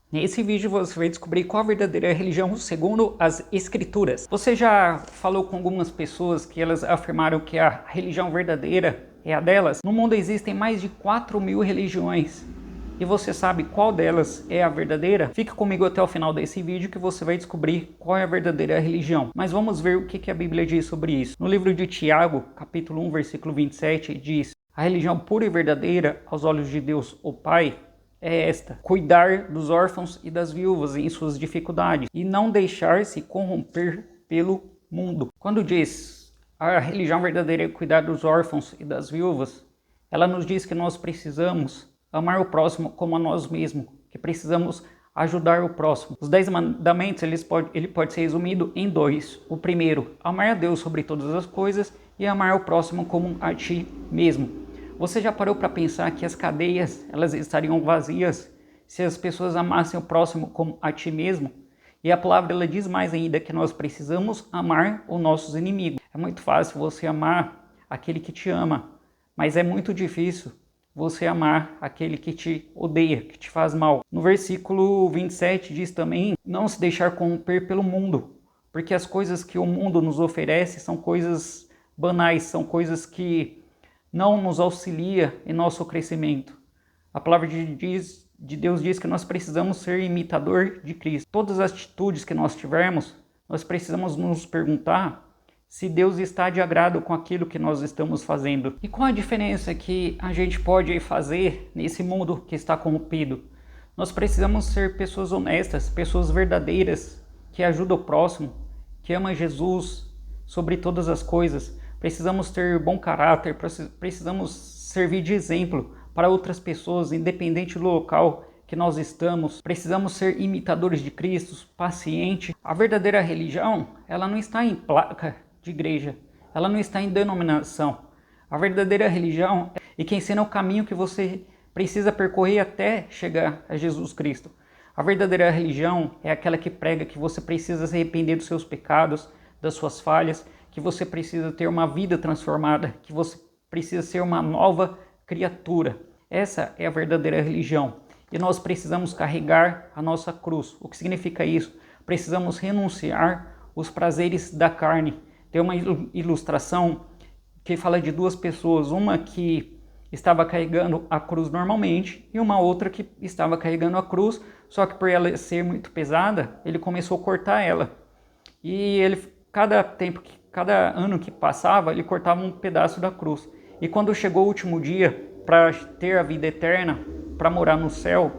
Nesse vídeo você vai descobrir qual a verdadeira religião segundo as escrituras. Você já falou com algumas pessoas que elas afirmaram que a religião verdadeira é a delas? No mundo existem mais de 4.000 religiões. E você sabe qual delas é a verdadeira? Fique comigo até o final desse vídeo que você vai descobrir qual é a verdadeira religião. Mas vamos ver o que a Bíblia diz sobre isso. No livro de Tiago, capítulo 1, versículo 27, diz: a religião pura e verdadeira aos olhos de Deus, o Pai, é esta: cuidar dos órfãos e das viúvas em suas dificuldades e não deixar-se corromper pelo mundo. Quando diz a religião verdadeira é cuidar dos órfãos e das viúvas, ela nos diz que nós precisamos amar o próximo como a nós mesmos, que precisamos ajudar o próximo. Os 10 mandamentos ele pode ser resumido em 2. O primeiro, amar a Deus sobre todas as coisas, e amar o próximo como a ti mesmo. Você já parou para pensar que as cadeias elas estariam vazias se as pessoas amassem o próximo como a ti mesmo? E a palavra ela diz mais ainda que nós precisamos amar os nossos inimigos. É muito fácil você amar aquele que te ama, mas é muito difícil você amar aquele que te odeia, que te faz mal. No versículo 27 diz também: não se deixar corromper pelo mundo, porque as coisas que o mundo nos oferece são coisas banais, são coisas que não nos auxilia em nosso crescimento. A palavra de Deus diz que nós precisamos ser imitador de Cristo. Todas as atitudes que nós tivermos, nós precisamos nos perguntar se Deus está de agrado com aquilo que nós estamos fazendo. E qual a diferença que a gente pode fazer nesse mundo que está corrompido? Nós precisamos ser pessoas honestas, pessoas verdadeiras, que ajudam o próximo, que amam Jesus sobre todas as coisas. Precisamos ter bom caráter, precisamos servir de exemplo para outras pessoas, independente do local que nós estamos. Precisamos ser imitadores de Cristo, pacientes. A verdadeira religião, ela não está em placa de igreja, ela não está em denominação. A verdadeira religião é que ensina o caminho que você precisa percorrer até chegar a Jesus Cristo. A verdadeira religião é aquela que prega que você precisa se arrepender dos seus pecados, das suas falhas, que você precisa ter uma vida transformada, que você precisa ser uma nova criatura. Essa é a verdadeira religião. E nós precisamos carregar a nossa cruz. O que significa isso? Precisamos renunciar os prazeres da carne. Tem uma ilustração que fala de duas pessoas, uma que estava carregando a cruz normalmente e uma outra que estava carregando a cruz, só que por ela ser muito pesada, ele começou a cortar ela. E ele, cada ano que passava, ele cortava um pedaço da cruz. E quando chegou o último dia para ter a vida eterna, para morar no céu,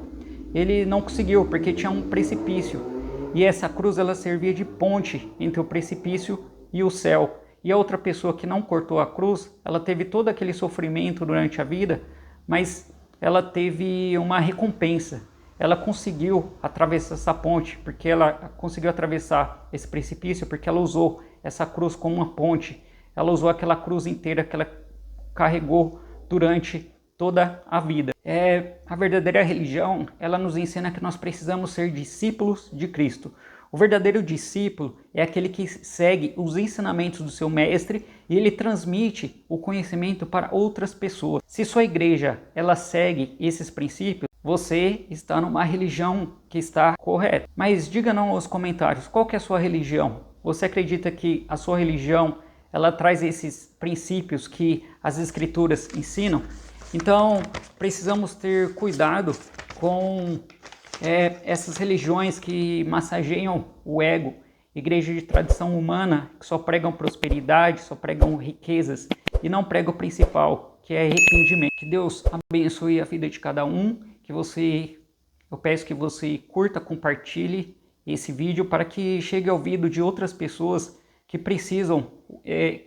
ele não conseguiu, porque tinha um precipício. E essa cruz ela servia de ponte entre o precipício e o céu. E a outra pessoa que não cortou a cruz, ela teve todo aquele sofrimento durante a vida, mas ela teve uma recompensa. Ela conseguiu atravessar essa ponte, porque ela conseguiu atravessar esse precipício, porque ela usou essa cruz como uma ponte. Ela usou aquela cruz inteira que ela carregou durante toda a vida. A verdadeira religião, ela nos ensina que nós precisamos ser discípulos de Cristo. O verdadeiro discípulo é aquele que segue os ensinamentos do seu mestre e ele transmite o conhecimento para outras pessoas. Se sua igreja ela segue esses princípios, você está numa religião que está correta. Mas diga não nos comentários, qual que é a sua religião? Você acredita que a sua religião ela traz esses princípios que as escrituras ensinam? Então, precisamos ter cuidado com essas religiões que massageiam o ego, igreja de tradição humana, que só pregam prosperidade, só pregam riquezas e não pregam o principal, que é arrependimento. Que Deus abençoe a vida de cada um, eu peço que você curta, compartilhe esse vídeo para que chegue ao ouvido de outras pessoas que precisam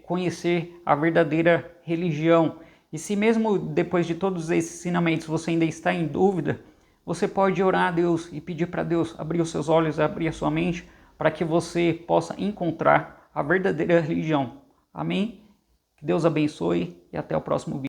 conhecer a verdadeira religião. E se mesmo depois de todos esses ensinamentos você ainda está em dúvida, você pode orar a Deus e pedir para Deus abrir os seus olhos, abrir a sua mente, para que você possa encontrar a verdadeira religião. Amém? Que Deus abençoe e até o próximo vídeo.